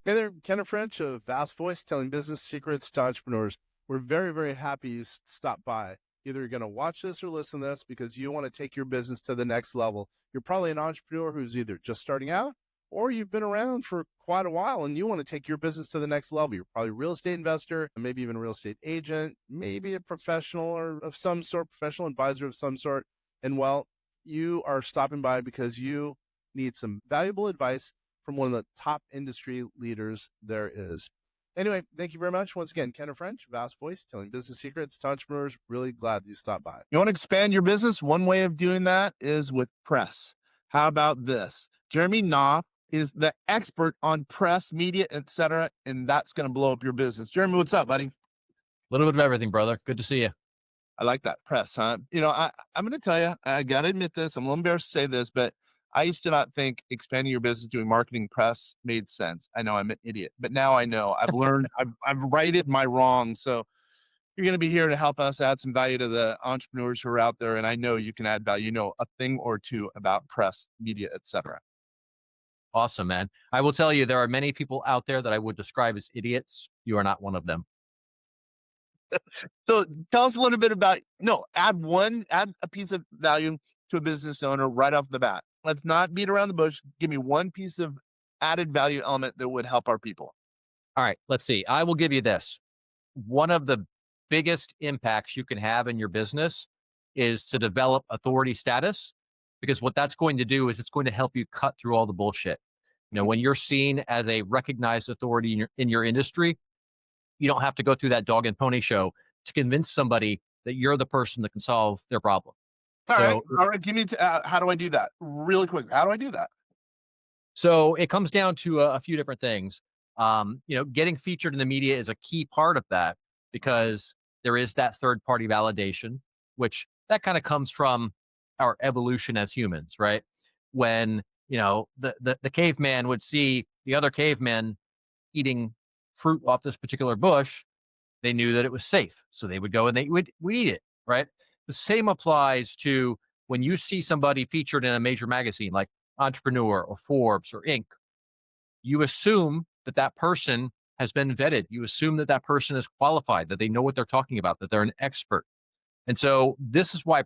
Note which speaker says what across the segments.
Speaker 1: Hey there, Ken French of Vast Voice, telling business secrets to entrepreneurs. We're very, very happy you stopped by. Either you're going to watch this or listen to this because you want to take your business to the next level. You're probably an entrepreneur who's either just starting out or you've been around for quite a while and you want to take your business to the next level. You're probably a real estate investor, maybe even a real estate agent, maybe a professional or of some sort, professional advisor of some sort. And well, you are stopping by because you need some valuable advice from one of the top industry leaders there is. Anyway, thank you very much. Once again, Ken French, Vast Voice, telling business secrets to entrepreneurs. Really glad you stopped by.
Speaker 2: You want to expand your business? One way of doing that is with press. How about this? Jeremy Knauff is the expert on press, media, etc., and that's going to blow up your business. Jeremy, what's up, buddy?
Speaker 3: A little bit of everything, brother. Good to see you.
Speaker 2: I like that press, huh? I'm going to tell you, I got to admit this. I'm a little embarrassed to say this, but I used to not think expanding your business doing marketing press made sense. I know I'm an idiot, but now I know. I've learned, I've righted my wrong. So you're going to be here to help us add some value to the entrepreneurs who are out there. And I know you can add value, a thing or two about press, media, etc.
Speaker 3: Awesome, man. I will tell you, there are many people out there that I would describe as idiots. You are not one of them.
Speaker 2: So tell us a little bit about, add a piece of value to a business owner right off the bat. Let's not beat around the bush. Give me one piece of added value element that would help our people.
Speaker 3: All right, let's see. I will give you this. One of the biggest impacts you can have in your business is to develop authority status, because what that's going to do is it's going to help you cut through all the bullshit. When you're seen as a recognized authority in your industry, you don't have to go through that dog and pony show to convince somebody that you're the person that can solve their problem.
Speaker 2: All right. Give me, how do I do that? Really quick. How do I do that?
Speaker 3: So it comes down to a few different things. Getting featured in the media is a key part of that, because there is that third party validation, which that kind of comes from our evolution as humans, right? When, the caveman would see the other cavemen eating fruit off this particular bush, they knew that it was safe. So they would go and they would eat it, right? The same applies to when you see somebody featured in a major magazine like Entrepreneur or Forbes or Inc. You assume that that person has been vetted. You assume that that person is qualified, that they know what they're talking about, that they're an expert. And so this is why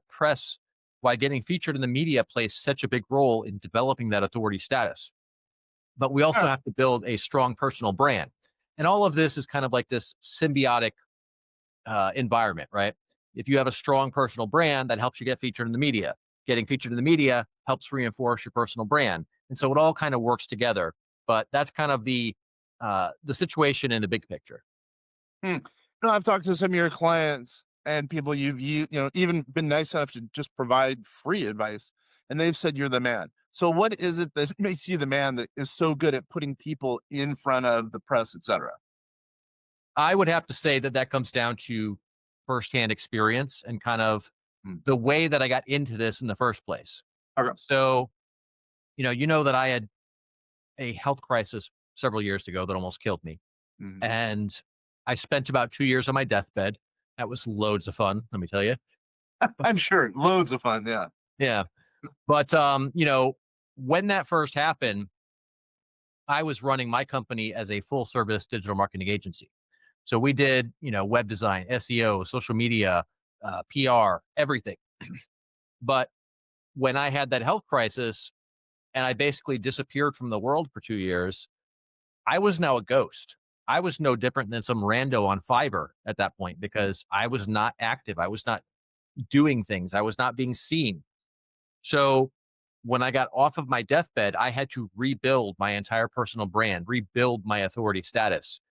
Speaker 3: getting featured in the media plays such a big role in developing that authority status. But we also have to build a strong personal brand. And all of this is kind of like this symbiotic environment, right? If you have a strong personal brand, that helps you get featured in the media. Getting featured in the media helps reinforce your personal brand. And so it all kind of works together. But that's kind of the situation in the big picture.
Speaker 2: I've talked to some of your clients and people you've even been nice enough to just provide free advice, and they've said you're the man. So what is it that makes you the man that is so good at putting people in front of the press, etc.?
Speaker 3: I would have to say that comes down to firsthand experience and kind of the way that I got into this in the first place.
Speaker 2: Okay.
Speaker 3: So, that I had a health crisis several years ago that almost killed me.
Speaker 2: Mm-hmm.
Speaker 3: And I spent about 2 years on my deathbed. That was loads of fun, let me tell you.
Speaker 2: I'm sure. Loads of fun. Yeah.
Speaker 3: Yeah. But, when that first happened, I was running my company as a full service digital marketing agency. So we did, web design, SEO, social media, PR, everything. But when I had that health crisis and I basically disappeared from the world for 2 years, I was now a ghost. I was no different than some rando on Fiverr at that point, because I was not active. I was not doing things. I was not being seen. So when I got off of my deathbed, I had to rebuild my entire personal brand, rebuild my authority status.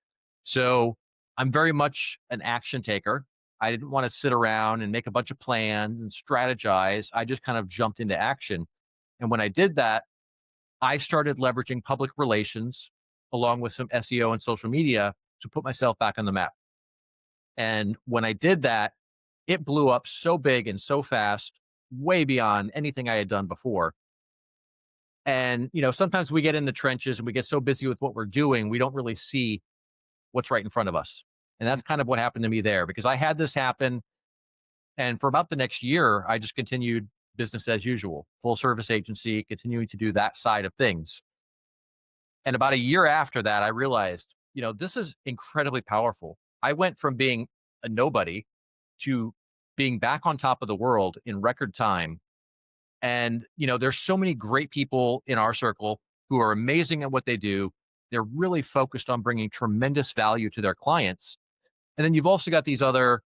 Speaker 3: So I'm very much an action taker. I didn't want to sit around and make a bunch of plans and strategize. I just kind of jumped into action. And when I did that, I started leveraging public relations along with some SEO and social media to put myself back on the map. And when I did that, it blew up so big and so fast, way beyond anything I had done before. And, sometimes we get in the trenches and we get so busy with what we're doing, we don't really see what's right in front of us. And that's kind of what happened to me there, because I had this happen. And for about the next year, I just continued business as usual, full service agency, continuing to do that side of things. And about a year after that, I realized, this is incredibly powerful. I went from being a nobody to being back on top of the world in record time. And, there's so many great people in our circle who are amazing at what they do. They're really focused on bringing tremendous value to their clients. And then you've also got these other,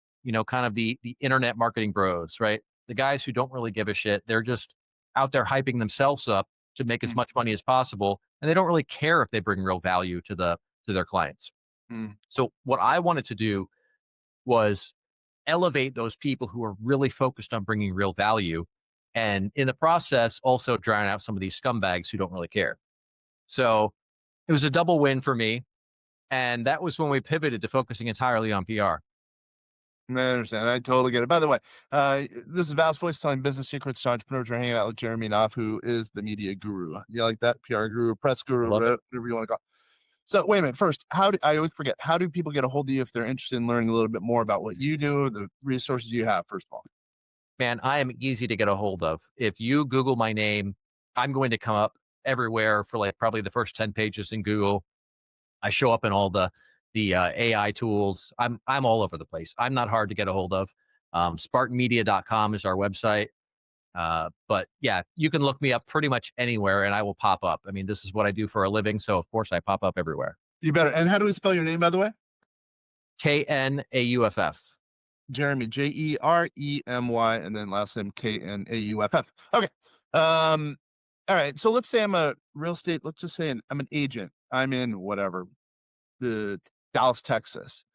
Speaker 3: kind of the internet marketing bros, right? The guys who don't really give a shit. They're just out there hyping themselves up to make as
Speaker 2: Mm,
Speaker 3: much money as possible, and they don't really care if they bring real value to their clients.
Speaker 2: mm.
Speaker 3: So what I wanted to do was elevate those people who are really focused on bringing real value, and in the process also drown out some of these scumbags who don't really care. So it was a double win for me, and that was when we pivoted to focusing entirely on PR.
Speaker 2: I understand. I totally get it. By the way, this is Val's Voice telling business secrets to entrepreneurs. We're hanging out with Jeremy Knauff, who is the media guru. You like that? PR guru, press
Speaker 3: I
Speaker 2: guru,
Speaker 3: love it.
Speaker 2: whatever you want to call it. So wait a minute. First, I always forget, how do people get a hold of you if they're interested in learning a little bit more about what you do, the resources you have, first of all?
Speaker 3: Man, I am easy to get a hold of. If you Google my name, I'm going to come up everywhere for like probably the first 10 pages in Google. I show up in all the AI tools. I'm all over the place. I'm not hard to get a hold of. Spartanmedia.com is our website. But yeah, you can look me up pretty much anywhere and I will pop up. I mean, this is what I do for a living. So of course I pop up everywhere.
Speaker 2: You better. And how do we spell your name, by the way?
Speaker 3: KNAUFF.
Speaker 2: Jeremy, Jeremy, and then last name Knauff. Okay. All right. So let's say I'm a real estate. Let's just say I'm an agent. I'm in whatever, the Dallas, Texas,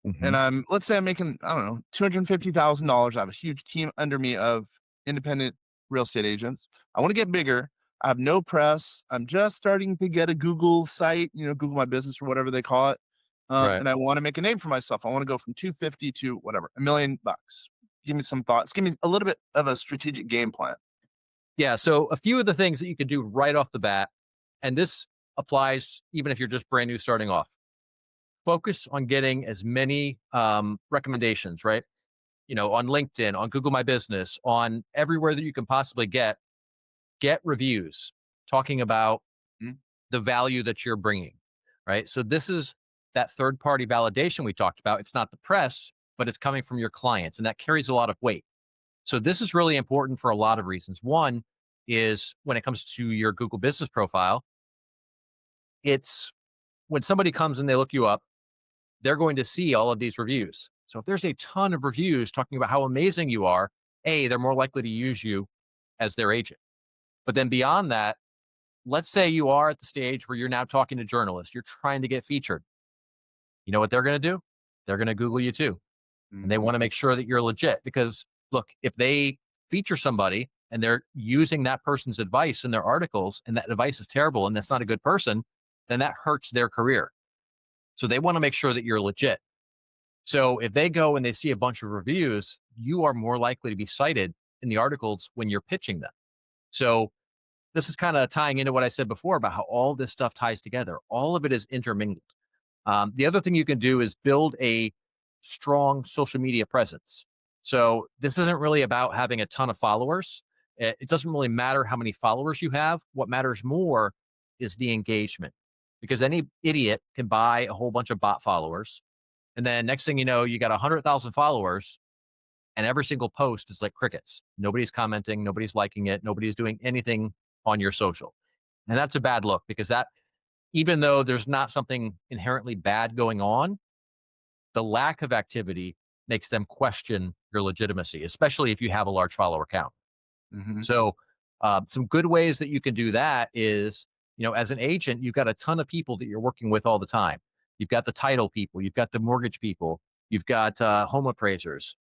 Speaker 3: Mhm.
Speaker 2: and let's say I'm making, I don't know, $250,000. I have a huge team under me of independent real estate agents. I want to get bigger. I have no press. I'm just starting to get a Google site, Google My Business or whatever they call it.
Speaker 3: Right.
Speaker 2: And I want to make a name for myself. I want to go from 250 to whatever, $1 million. Give me some thoughts. Give me a little bit of a strategic game plan.
Speaker 3: Yeah. So a few of the things that you can do right off the bat, and this applies even if you're just brand new starting off. Focus on getting as many recommendations, right? On LinkedIn, on Google My Business, on everywhere that you can possibly get reviews talking about
Speaker 2: Mhm.
Speaker 3: the value that you're bringing, right? So this is that third party validation we talked about. It's not the press, but it's coming from your clients, and that carries a lot of weight. So this is really important for a lot of reasons. One is when it comes to your Google business profile, it's when somebody comes and they look you up, they're going to see all of these reviews. So if there's a ton of reviews talking about how amazing you are, A, they're more likely to use you as their agent. But then beyond that, let's say you are at the stage where you're now talking to journalists, you're trying to get featured. You know what they're going to do? They're going to Google you too. And they
Speaker 2: Mhm.
Speaker 3: want to make sure that you're legit because look, if they feature somebody and they're using that person's advice in their articles and that advice is terrible and that's not a good person, then that hurts their career. So they want to make sure that you're legit. So if they go and they see a bunch of reviews, you are more likely to be cited in the articles when you're pitching them. So this is kind of tying into what I said before about how all this stuff ties together. All of it is intermingled. The other thing you can do is build a strong social media presence. So this isn't really about having a ton of followers. It doesn't really matter how many followers you have. What matters more is the engagement because any idiot can buy a whole bunch of bot followers. And then next thing you know, you got 100,000 followers and every single post is like crickets. Nobody's commenting, nobody's liking it, nobody's doing anything on your social. And that's a bad look because that, even though there's not something inherently bad going on, the lack of activity makes them question your legitimacy, especially if you have a large follower count.
Speaker 2: Mhm.
Speaker 3: So, some good ways that you can do that is, as an agent, you've got a ton of people that you're working with all the time. You've got the title people, you've got the mortgage people, you've got home appraisers.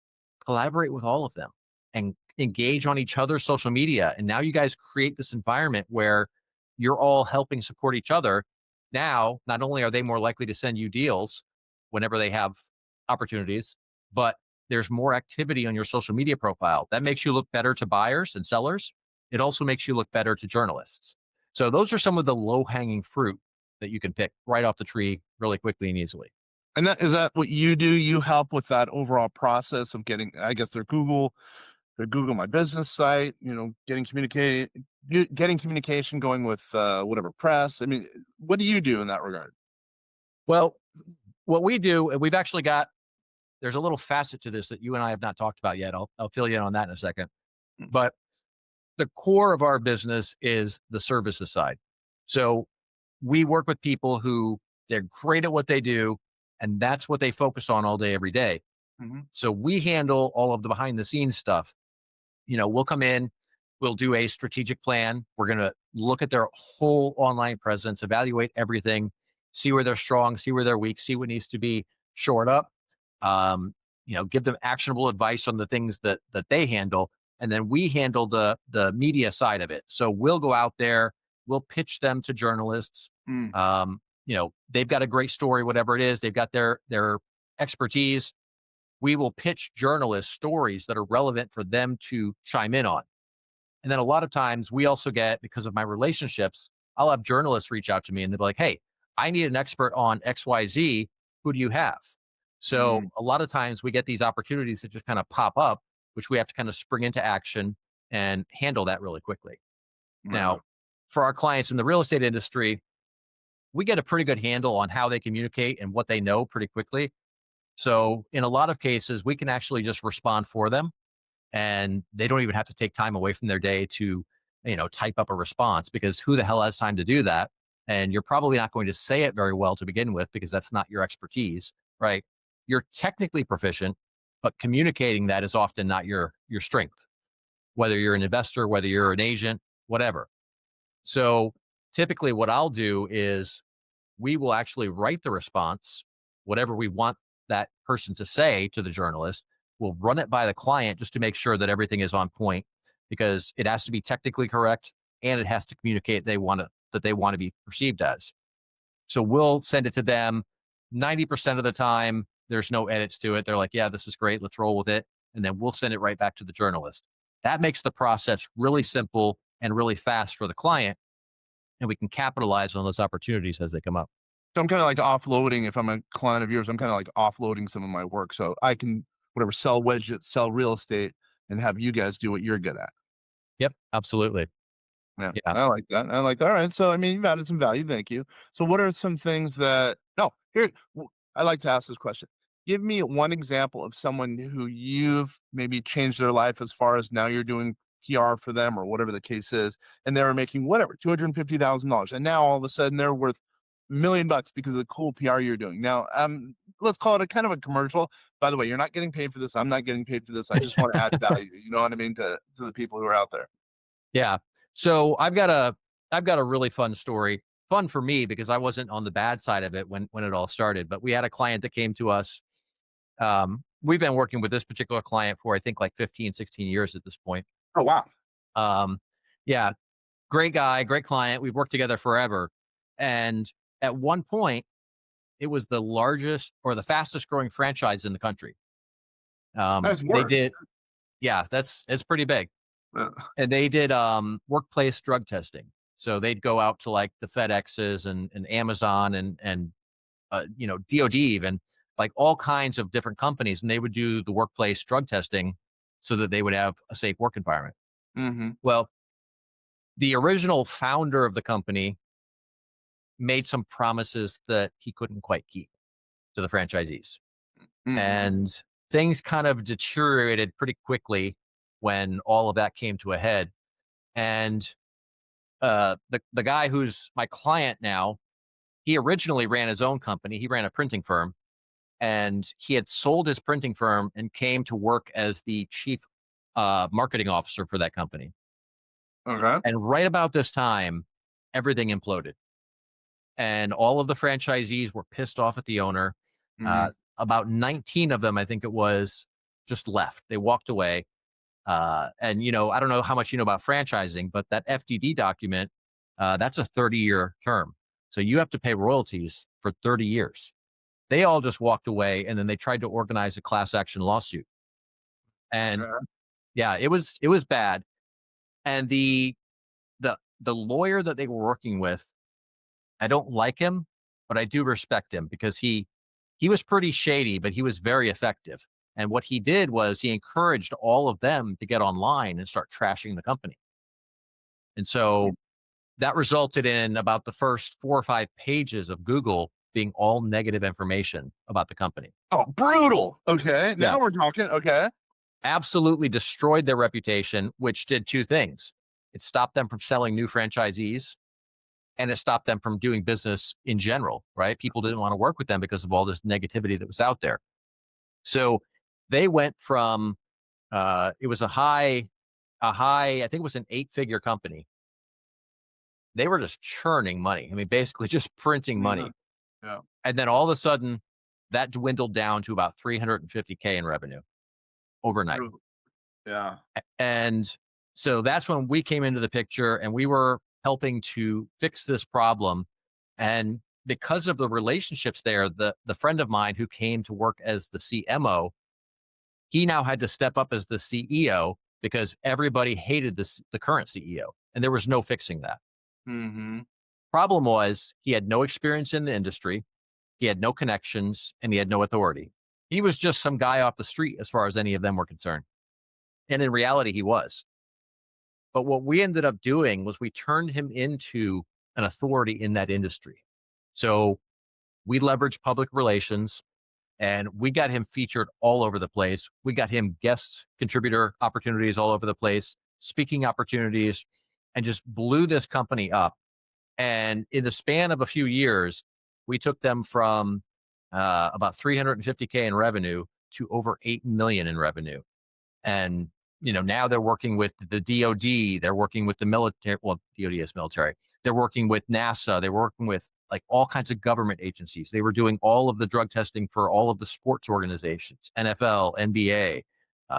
Speaker 3: Collaborate with all of them and engage on each other's social media. And now you guys create this environment where you're all helping support each other. Now, not only are they more likely to send you deals whenever they have opportunities, but there's more activity on your social media profile. That makes you look better to buyers and sellers. It also makes you look better to journalists. So those are some of the low hanging fruit that you can pick right off the tree really quickly and easily.
Speaker 2: And is that what you do? You help with that overall process of getting, I guess, their Google to Google my business site, getting communication going with whatever press. I mean, what do you do in that regard?
Speaker 3: Well, what we do, and we've actually got, there's a little facet to this that you and I have not talked about yet. I'll fill you in on that in a second.
Speaker 2: Mm.
Speaker 3: But the core of our business is the services side. So we work with people who they're great at what they do, and that's what they focus on all day, every day.
Speaker 2: Mm-hmm.
Speaker 3: So we handle all of the behind the scenes stuff. We'll come in, we'll do a strategic plan. We're going to look at their whole online presence, evaluate everything, see where they're strong, see where they're weak, see what needs to be shored up. Give them actionable advice on the things that they handle, and then we handle the media side of it. So we'll go out there, we'll pitch them to journalists.
Speaker 2: Mm.
Speaker 3: They've got a great story, whatever it is, they've got their expertise. We will pitch journalists stories that are relevant for them to chime in on. And then a lot of times we also get, because of my relationships, I'll have journalists reach out to me and they'll be like, hey, I need an expert on XYZ. Who do you have? So a lot of times we get these opportunities that just kind of pop up, which we have to kind of spring into action and handle that really quickly. Now, for our clients in the real estate industry, we get a pretty good handle on how they communicate and what they know pretty quickly. So in a lot of cases, we can actually just respond for them, and they don't even have to take time away from their day to, type up a response, because who the hell has time to do that? And you're probably not going to say it very well to begin with, because that's not your expertise, right? You're technically proficient, but communicating that is often not your strength, whether you're an investor, whether you're an agent, whatever. So typically what I'll do is we will actually write the response, whatever we want that person to say to the journalist. We'll run it by the client just to make sure that everything is on point, because it has to be technically correct and it has to communicate that they want to be perceived as. So we'll send it to them. 90% of the time, there's no edits to it. They're like, yeah, this is great. Let's roll with it. And then we'll send it right back to the journalist. That makes the process really simple and really fast for the client. And we can capitalize on those opportunities as they come up.
Speaker 2: So I'm kind of like offloading. If I'm a client of yours, I'm kind of like offloading some of my work, so I can whatever sell widgets, sell real estate, and have you guys do what you're good at.
Speaker 3: Yep, absolutely.
Speaker 2: Yeah,
Speaker 3: Yeah.
Speaker 2: I like that. I like that. All right. So, I mean, you've added some value. Thank you. So, what are some things that, no, here, I like to ask this question. Give me one example of someone who you've maybe changed their life, as far as now you're doing PR for them or whatever the case is, and they were making whatever, $250,000. And now all of a sudden they're worth $1,000,000 because of the cool PR you're doing. Now, let's call it a kind of a commercial. By the way, you're not getting paid for this. I'm not getting paid for this. I just want to add value. You know what I mean? To the people who are out there.
Speaker 3: Yeah. So I've got a really fun story. Fun for me because I wasn't on the bad side of it when it all started. But we had a client that came to us. We've been working with this particular client for, I think, like 15, 16 years at this point.
Speaker 2: Oh, wow.
Speaker 3: Yeah, great guy, great client. We've worked together forever. And at one point, it was the largest or the fastest growing franchise in the country.
Speaker 2: Nice
Speaker 3: They
Speaker 2: work.
Speaker 3: did, yeah, it's pretty big.
Speaker 2: Uh,
Speaker 3: And they did workplace drug testing. So they'd go out to like the FedExes and Amazon and DoD, even, like all kinds of different companies, and they would do the workplace drug testing so that they would have a safe work environment.
Speaker 2: mm-hmm.
Speaker 3: Well, the original founder of the company made some promises that he couldn't quite keep to the franchisees.
Speaker 2: Mm-hmm.
Speaker 3: And things kind of deteriorated pretty quickly when all of that came to a head. And the guy who's my client now, he originally ran his own company. He ran a printing firm, and he had sold his printing firm and came to work as the chief marketing officer for that company.
Speaker 2: Okay.
Speaker 3: And right about this time, everything imploded, and all of the franchisees were pissed off at the owner.
Speaker 2: Mhm.
Speaker 3: About 19 of them, I think it was, just left. They walked away. And I don't know how much you know about franchising, but that FDD document, that's a 30-year term. So you have to pay royalties for 30 years. They all just walked away, and then they tried to organize a class action lawsuit. And
Speaker 2: Okay.
Speaker 3: yeah, it was bad. And the lawyer that they were working with, I don't like him, but I do respect him because he was pretty shady, but he was very effective. And what he did was he encouraged all of them to get online and start trashing the company. And so that resulted in about the first 4 or 5 pages of Google being all negative information about the company.
Speaker 2: Oh, brutal. Okay.
Speaker 3: Yeah.
Speaker 2: Now we're talking. Okay.
Speaker 3: Absolutely destroyed their reputation, which did 2 things. It stopped them from selling new franchisees, and it stopped them from doing business in general, right? People didn't want to work with them because of all this negativity that was out there. So they went from it was I think it was an 8-figure company. They were just churning money. I mean, basically just printing money.
Speaker 2: Yeah.
Speaker 3: And then all of a sudden, that dwindled down to about 350K in revenue overnight.
Speaker 2: Brutal. Yeah.
Speaker 3: And so that's when we came into the picture and we were helping to fix this problem. And because of the relationships there, the friend of mine who came to work as the CMO, he now had to step up as the CEO because everybody hated the current CEO, and there was no fixing that.
Speaker 2: Mm-hmm.
Speaker 3: Problem was he had no experience in the industry, he had no connections, and he had no authority. He was just some guy off the street as far as any of them were concerned. And in reality, he was. But what we ended up doing was we turned him into an authority in that industry. So we leveraged public relations and we got him featured all over the place. We got him guest contributor opportunities all over the place, speaking opportunities, and just blew this company up. And in the span of a few years, we took them from about 350K in revenue to over 8 million in revenue. And now they're working with the DoD, they're working with the military. Well, DoD is military. They're working with NASA. They're working with like all kinds of government agencies. They were doing all of the drug testing for all of the sports organizations, NFL, NBA,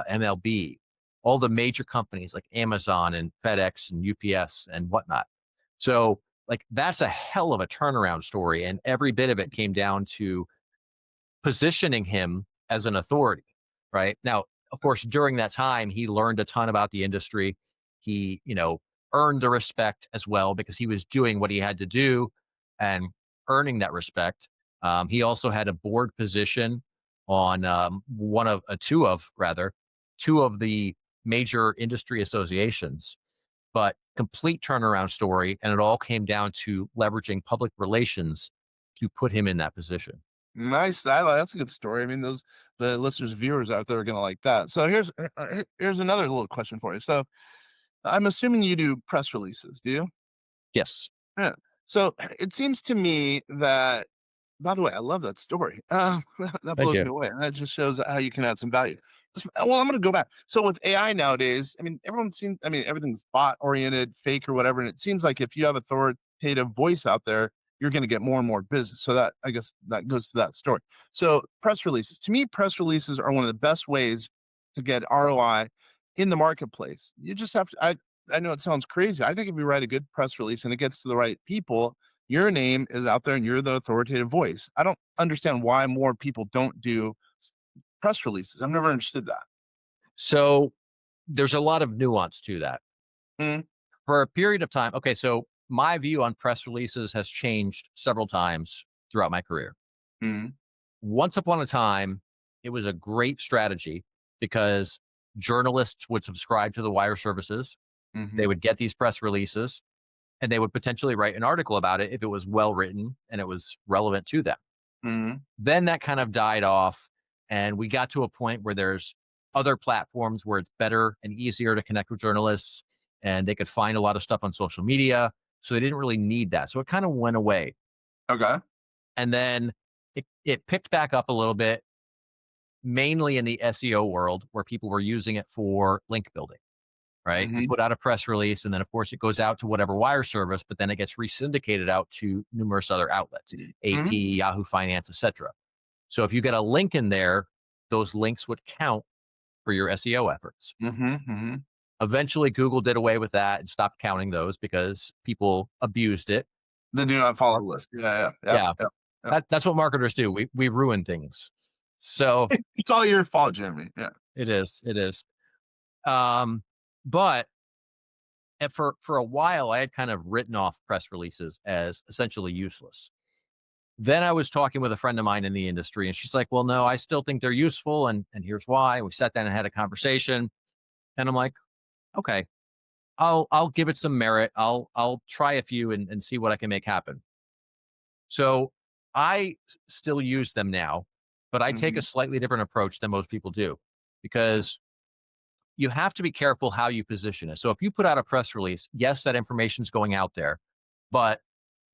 Speaker 3: MLB, all the major companies like Amazon and FedEx and UPS and whatnot. So like that's a hell of a turnaround story. And every bit of it came down to positioning him as an authority, right? Now, of course, during that time, he learned a ton about the industry. He, earned the respect as well because he was doing what he had to do and earning that respect. He also had a board position on two of the major industry associations, but complete turnaround story. And it all came down to leveraging public relations to put him in that position.
Speaker 2: Nice. That's a good story. I mean, the listeners, viewers out there are gonna like that. So here's another little question for you. So I'm assuming you do press releases, do you?
Speaker 3: Yes.
Speaker 2: Yeah. So it seems to me that, by the way, I love that story. That
Speaker 3: Thank
Speaker 2: blows
Speaker 3: you.
Speaker 2: me away. That just shows how you can add some value. Well, I'm going to go back. So with AI nowadays, I mean, everything's bot oriented, fake or whatever. And it seems like if you have authoritative voice out there, you're going to get more and more business. So that, I guess that goes to that story. So press releases, to me, press releases are one of the best ways to get ROI in the marketplace. You just have to, I know it sounds crazy. I think if you write a good press release and it gets to the right people, your name is out there and you're the authoritative voice. I don't understand why more people don't do press releases. I've never understood that.
Speaker 3: So there's a lot of nuance to that.
Speaker 2: Mm,
Speaker 3: For a period of time, okay, so my view on press releases has changed several times throughout my career.
Speaker 2: mm,
Speaker 3: Once upon a time, it was a great strategy because journalists would subscribe to the wire services. They
Speaker 2: mhm,
Speaker 3: would get these press releases and they would potentially write an article about it if it was well written and it was relevant to them.
Speaker 2: mhm.
Speaker 3: Then that kind of died off and we got to a point where there's other platforms where it's better and easier to connect with journalists and they could find a lot of stuff on social media. So they didn't really need that. So it kind of went away.
Speaker 2: Okay.
Speaker 3: And then it picked back up a little bit, mainly in the SEO world where people were using it for link building, right? You
Speaker 2: Mhm,
Speaker 3: put out a press release and then of course it goes out to whatever wire service, but then it gets resyndicated out to numerous other outlets,
Speaker 2: mhm,
Speaker 3: AP, Yahoo Finance, etc. So if you get a link in there, those links would count for your SEO efforts.
Speaker 2: mhm, mhm.
Speaker 3: Eventually, Google did away with that and stopped counting those because people abused it.
Speaker 2: The do not follow list. Yeah, yeah, yep,
Speaker 3: Yeah,
Speaker 2: yep, yep.
Speaker 3: that's what marketers do. We ruin things. So
Speaker 2: It's all your fault, Jeremy. Yeah.
Speaker 3: it is. Um, but for a while, I had kind of written off press releases as essentially useless. Then I was talking with a friend of mine in the industry, and she's like, well, no, I still think they're useful. And here's why. We sat down and had a conversation. And I'm like, okay, I'll give it some merit. I'll try a few and see what I can make happen. So still use them now, but I take
Speaker 2: Mm-hmm.
Speaker 3: a slightly different approach than most people do, because you have to be careful how you position it. So if you put out a press release, yes, that information is going out there, but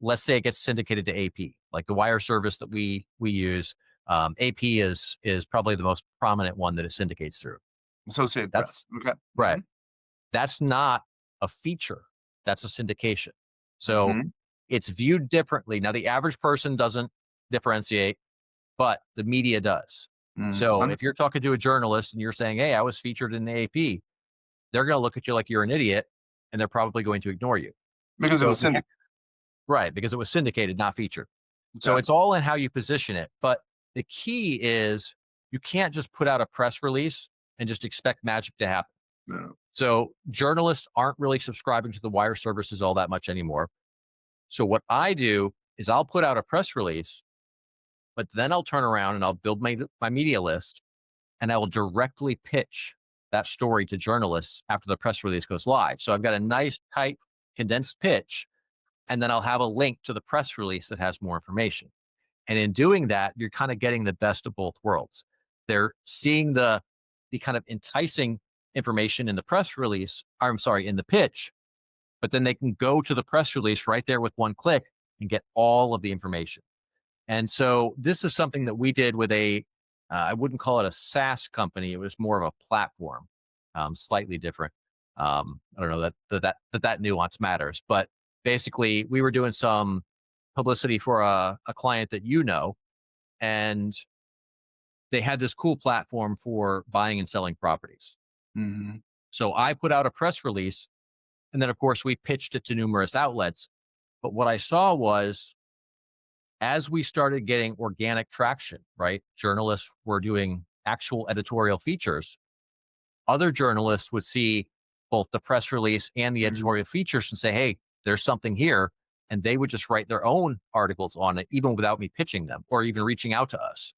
Speaker 3: let's say it gets syndicated to AP, like the wire service that we use. AP is probably the most prominent one that it syndicates through.
Speaker 2: Associated
Speaker 3: That's
Speaker 2: Press. Okay.
Speaker 3: right. That's not a feature. That's a syndication. So
Speaker 2: Mm-hmm.
Speaker 3: it's viewed differently. Now, the average person doesn't differentiate, but the media does. So
Speaker 2: Mm-hmm.
Speaker 3: if you're talking to a journalist and you're saying, hey, I was featured in the AP, they're going to look at you like you're an idiot, and they're probably going to ignore you.
Speaker 2: Because it
Speaker 3: So
Speaker 2: was
Speaker 3: if you
Speaker 2: syndicated.
Speaker 3: right, because it was syndicated, not featured. So
Speaker 2: Okay.
Speaker 3: it's all in how you position it. But the key is you can't just put out a press release and just expect magic to happen.
Speaker 2: No.
Speaker 3: So journalists aren't really subscribing to the wire services all that much anymore. So what I do is I'll put out a press release, but then I'll turn around and I'll build my media list, and I will directly pitch that story to journalists after the press release goes live. So I've got a nice, tight, condensed pitch, and then I'll have a link to the press release that has more information. And in doing that, you're kind of getting the best of both worlds. They're seeing the kind of enticing information in the press release, or I'm sorry, in the pitch, but then they can go to the press release right there with one click and get all of the information. And so this is something that we did with I wouldn't call it a SaaS company. It was more of a platform, slightly different. I don't know that nuance matters, but basically we were doing some publicity for a client that you know, and they had this cool platform for buying and selling properties.
Speaker 2: Mm-hmm.
Speaker 3: So I put out a press release, and then of course we pitched it to numerous outlets. But what I saw was, as we started getting organic traction, right? Journalists were doing actual editorial features. Other journalists would see both the press release and the
Speaker 2: Mm-hmm.
Speaker 3: editorial features and say, hey, there's something here. And they would just write their own articles on it, even without me pitching them or even reaching out to us.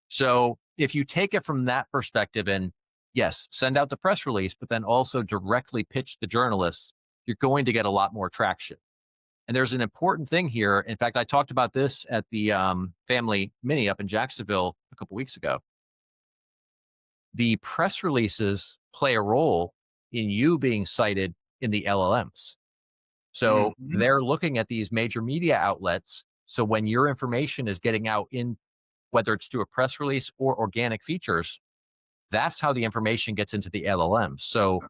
Speaker 3: So if you take it from that perspective and yes, send out the press release, but then also directly pitch the journalists, you're going to get a lot more traction. And there's an important thing here. In fact, I talked about this at the family mini up in Jacksonville a couple weeks ago. The press releases play a role in you being cited in the LLMs. So
Speaker 2: Mm-hmm.
Speaker 3: they're looking at these major media outlets. So when your information is getting out in, whether it's through a press release or organic features, that's how the information gets into the LLMs. So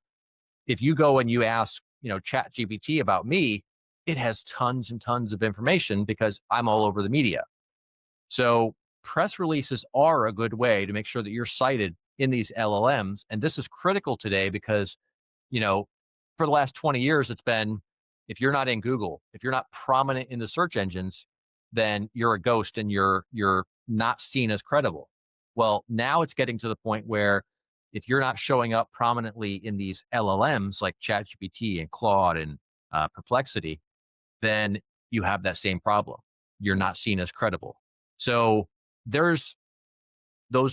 Speaker 3: if you go and you ask, Chat GPT about me, it has tons and tons of information because I'm all over the media. So press releases are a good way to make sure that you're cited in these LLMs. And this is critical today because, you know, for the last 20 years, it's been, if you're not in Google, if you're not prominent in the search engines, then you're a ghost and you're not seen as credible. Well, now it's getting to the point where if you're not showing up prominently in these LLMs like ChatGPT and Claude and Perplexity, then you have that same problem. You're not seen as credible. So those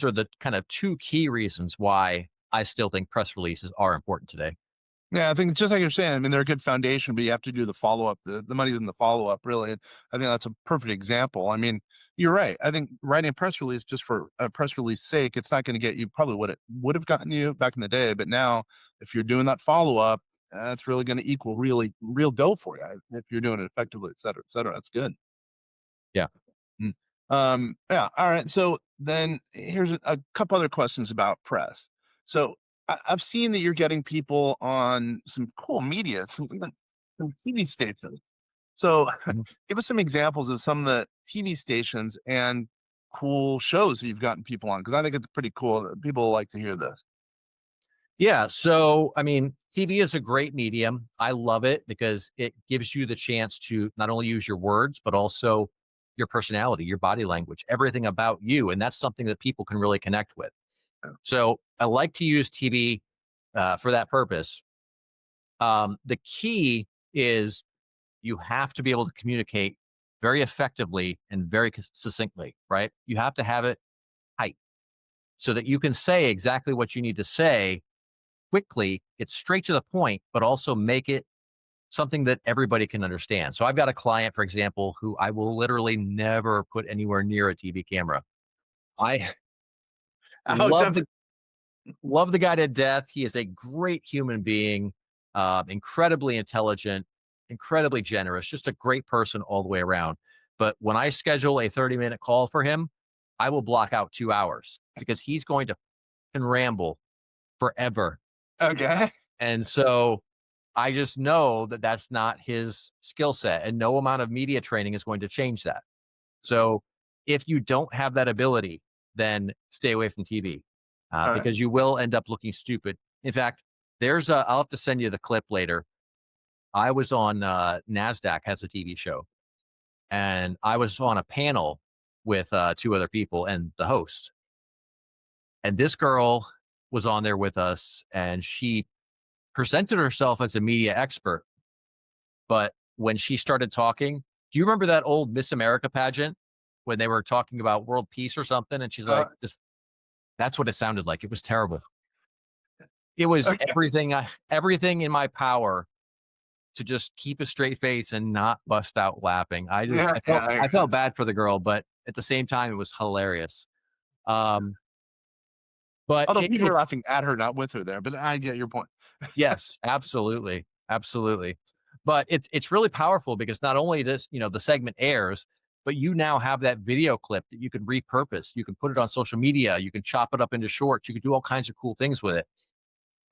Speaker 3: are the kind of two key reasons why I still think press releases are important today.
Speaker 2: Yeah, I think just like you're saying, I mean, they're a good foundation, but you have to do the follow up. The money's in the follow up, really. And I think that's a perfect example. I mean, you're right. I think writing a press release just for a press release sake, it's not going to get you probably what it would have gotten you back in the day. But now, if you're doing that follow up, that's really going to equal really real dough for you if you're doing it effectively, et cetera, et cetera. That's good.
Speaker 3: Yeah.
Speaker 2: Mm. Yeah. All right. So then here's a couple other questions about press. So I've seen that you're getting people on some cool media, some TV stations. So
Speaker 3: Mhm.
Speaker 2: give us some examples of some of the TV stations and cool shows that you've gotten people on, because I think it's pretty cool. People like to hear this.
Speaker 3: Yeah. So, I mean, TV is a great medium. I love it because it gives you the chance to not only use your words, but also your personality, your body language, everything about you. And that's something that people can really connect with. So I like to use TV for that purpose. The key is you have to be able to communicate very effectively and very succinctly, right? You have to have it tight so that you can say exactly what you need to say quickly, get straight to the point, but also make it something that everybody can understand. So I've got a client, for example, who I will literally never put anywhere near a TV camera. I
Speaker 2: Ouch.
Speaker 3: love the guy to death. He is a great human being, incredibly intelligent, incredibly generous, just a great person all the way around. But when I schedule a 30-minute call for him, I will block out 2 hours because he's going to f***ing ramble forever.
Speaker 2: Okay.
Speaker 3: And so I just know that that's not his skill set, and no amount of media training is going to change that. So if you don't have that ability, then stay away from TV
Speaker 2: All right.
Speaker 3: because you will end up looking stupid. In fact, I'll have to send you the clip later. I was on NASDAQ has a TV show, and I was on a panel with 2 other people and the host. And this girl was on there with us, and she presented herself as a media expert. But when she started talking, do you remember that old Miss America pageant when they were talking about world peace or something? And she's
Speaker 2: Uh,
Speaker 3: like, that's what it sounded like. It was terrible. It was
Speaker 2: okay.
Speaker 3: everything in my power to just keep a straight face and not bust out laughing. I felt bad for the girl, but at the same time, it was hilarious. But
Speaker 2: Although people are laughing at her, not with her there, but I get your point.
Speaker 3: yes, absolutely, absolutely. But it's really powerful because not only this, the segment airs, but you now have that video clip that you can repurpose. You can put it on social media. You can chop it up into shorts. You can do all kinds of cool things with it.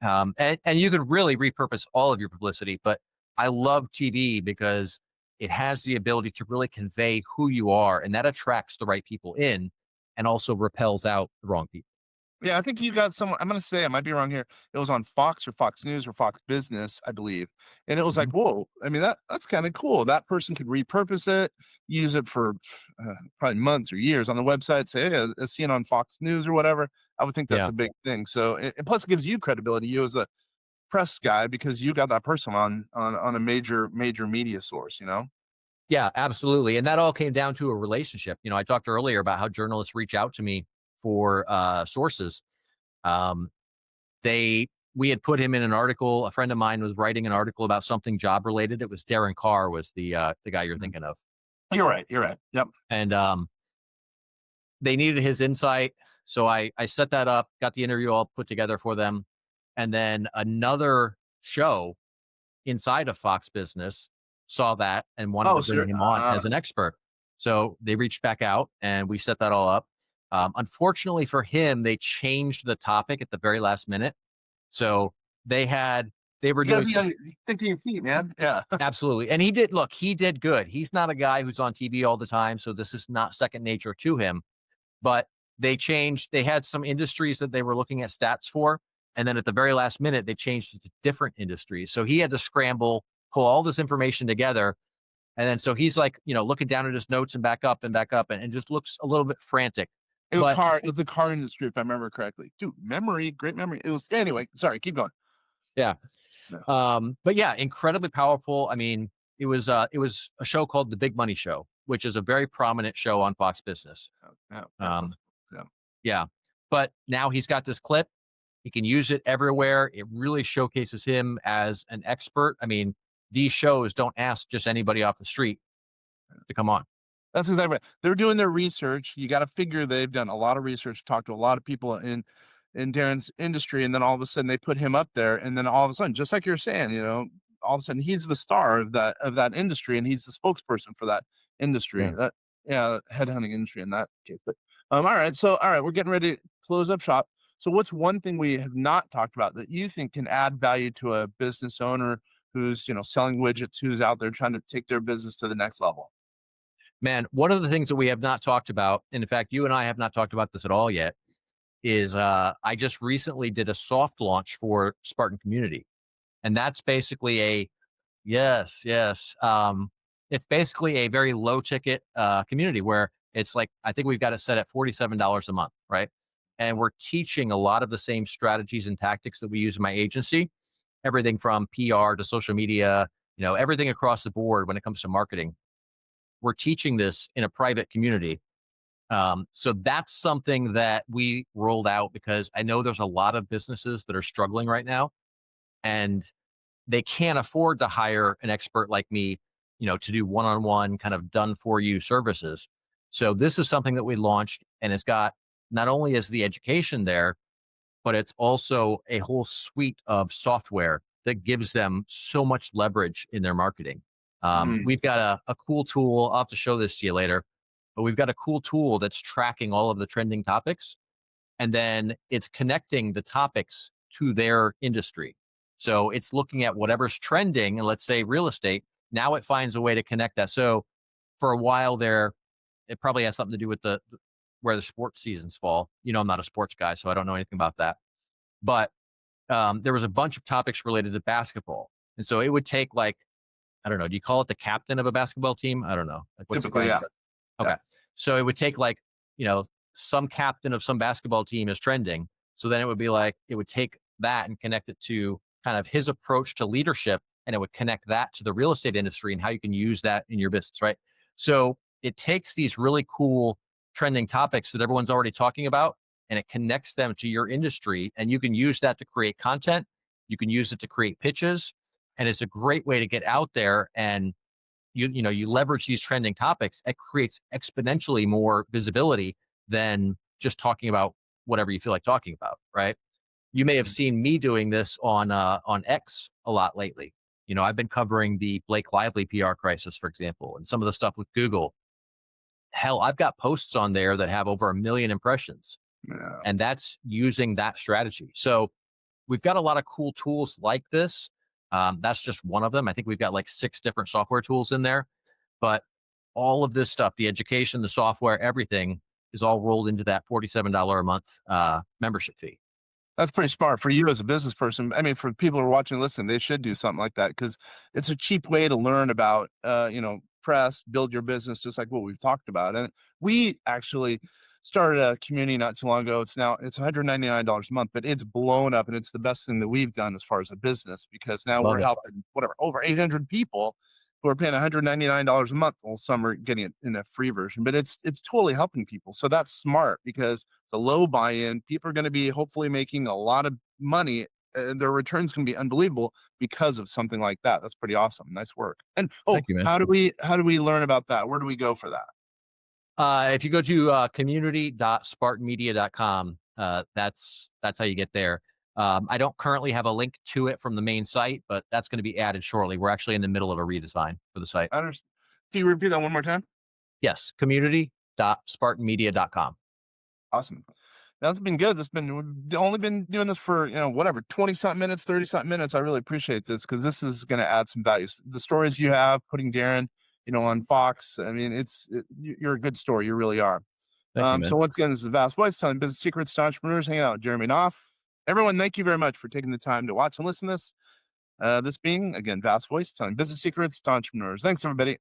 Speaker 3: And you could really repurpose all of your publicity. But I love TV because it has the ability to really convey who you are, and that attracts the right people in, and also repels out the wrong people.
Speaker 2: Yeah, I think you got someone. I'm going to say I might be wrong here. It was on Fox or Fox News or Fox Business, I believe, and it was like,
Speaker 3: Mhm.
Speaker 2: whoa! I mean, that's kind of cool. That person could repurpose it, use it for probably months or years on the website. Say, hey, I see it on Fox News or whatever. I would think that's
Speaker 3: Yeah.
Speaker 2: a big thing. So, and plus, it gives you credibility, you as a press guy, because you got that person on a major media source.
Speaker 3: Yeah, absolutely. And that all came down to a relationship. I talked earlier about how journalists reach out to me for sources. Um, we had put him in an article. A friend of mine was writing an article about something job related. It was Darren Carr was the guy you're thinking of.
Speaker 2: You're right. You're right. Yep.
Speaker 3: And they needed his insight. So I set that up, got the interview all put together for them. And then another show inside of Fox Business saw that and wanted
Speaker 2: Oh,
Speaker 3: to bring
Speaker 2: sure.
Speaker 3: him on as an expert. So they reached back out and we set that all up. Unfortunately for him, they changed the topic at the very last minute. So they were
Speaker 2: You gotta
Speaker 3: doing
Speaker 2: be thinking your feet, man. Yeah.
Speaker 3: absolutely. And he did good. He's not a guy who's on TV all the time. So this is not second nature to him. But they had some industries that they were looking at stats for. And then at the very last minute, they changed it to different industries. So he had to scramble, pull all this information together. And then so he's like, looking down at his notes and back up and just looks a little bit frantic.
Speaker 2: It
Speaker 3: But
Speaker 2: was the car industry, if I remember correctly. Dude, great memory. It was anyway. Sorry, keep going.
Speaker 3: yeah.
Speaker 2: No.
Speaker 3: But yeah, incredibly powerful. I mean, it was a show called The Big Money Show, which is a very prominent show on Fox Business.
Speaker 2: Yeah.
Speaker 3: Yeah. But now he's got this clip. He can use it everywhere. It really showcases him as an expert. I mean, these shows don't ask just anybody off the street to come on.
Speaker 2: That's exactly right. They're doing their research. You got to figure they've done a lot of research, talked to a lot of people in Darren's industry, and then all of a sudden they put him up there, and then all of a sudden, just like you're saying, all of a sudden he's the star of that industry, and he's the spokesperson for that industry.
Speaker 3: Yeah.
Speaker 2: Headhunting industry in that case. But all right, we're getting ready to close up shop. So what's one thing we have not talked about that you think can add value to a business owner who's selling widgets, who's out there trying to take their business to the next level?
Speaker 3: Man, one of the things that we have not talked about, and in fact, you and I have not talked about this at all yet, is I just recently did a soft launch for Spartan Community. And that's basically yes. It's basically a very low ticket community where it's like, I think we've got it set at $47 a month, right? And we're teaching a lot of the same strategies and tactics that we use in my agency, everything from PR to social media, everything across the board when it comes to marketing. we're teaching this in a private community. So that's something that we rolled out because I know there's a lot of businesses that are struggling right now, and they can't afford to hire an expert like me, to do one-on-one kind of done for you services. So this is something that we launched, and it's got not only is the education there, but it's also a whole suite of software that gives them so much leverage in their marketing. We've got a cool tool. I'll have to show this to you later, but we've got a cool tool that's tracking all of the trending topics, and then it's connecting the topics to their industry. So it's looking at whatever's trending, and let's say real estate. Now it finds a way to connect that. So for a while there, it probably has something to do with the where the sports seasons fall. I'm not a sports guy, so I don't know anything about that. But there was a bunch of topics related to basketball, and so it would take like, I don't know. Do you call it the captain of a basketball team? I don't know. Like what's
Speaker 2: Typically,
Speaker 3: the
Speaker 2: yeah.
Speaker 3: Okay.
Speaker 2: Yeah.
Speaker 3: So it would take like, some captain of some basketball team is trending. So then it would be like, it would take that and connect it to kind of his approach to leadership. And it would connect that to the real estate industry and how you can use that in your business. Right. So it takes these really cool trending topics that everyone's already talking about, and it connects them to your industry. And you can use that to create content. You can use it to create pitches. And it's a great way to get out there and you leverage these trending topics. It creates exponentially more visibility than just talking about whatever you feel like talking about, right? You may have seen me doing this on X a lot lately. I've been covering the Blake Lively PR crisis, for example, and some of the stuff with Google. Hell, I've got posts on there that have over 1 million impressions,
Speaker 2: Yeah.
Speaker 3: and that's using that strategy. So we've got a lot of cool tools like this. That's just one of them. I think we've got like 6 different software tools in there, but all of this stuff, the education, the software, everything is all rolled into that $47 a month membership fee.
Speaker 2: That's pretty smart for you as a business person. I mean, for people who are watching, listen, they should do something like that because it's a cheap way to learn about, press, build your business, just like what we've talked about. And we actually started a community not too long ago. It's $199 a month, but it's blown up, and it's the best thing that we've done as far as a business because now
Speaker 3: Love
Speaker 2: we're
Speaker 3: it.
Speaker 2: helping over 800 people who are paying $199 a month. Well, some are getting it in a free version, but it's totally helping people. So that's smart because it's a low buy-in. People are going to be hopefully making a lot of money. Their returns can be unbelievable because of something like that. That's pretty awesome. Nice work. And
Speaker 3: Thank you, man.
Speaker 2: how do we learn about that? Where do we go for that?
Speaker 3: If you go to community.spartanmedia.com, that's how you get there. I don't currently have a link to it from the main site, but that's going to be added shortly. We're actually in the middle of a redesign for the site.
Speaker 2: I understand. Can you repeat that one more time?
Speaker 3: Yes, community.spartanmedia.com.
Speaker 2: Awesome. That's been good. We've only been doing this for, 20-something minutes, 30-something minutes. I really appreciate this because this is going to add some value. The stories you have, putting Darren, on Fox. I mean, you're a good story. You really are.
Speaker 3: Thank you, man.
Speaker 2: So once again, this is Vast Voice telling business secrets to entrepreneurs, hanging out with Jeremy Knauff. Everyone, thank you very much for taking the time to watch and listen to this. This being, again, Vast Voice telling business secrets to entrepreneurs. Thanks, everybody.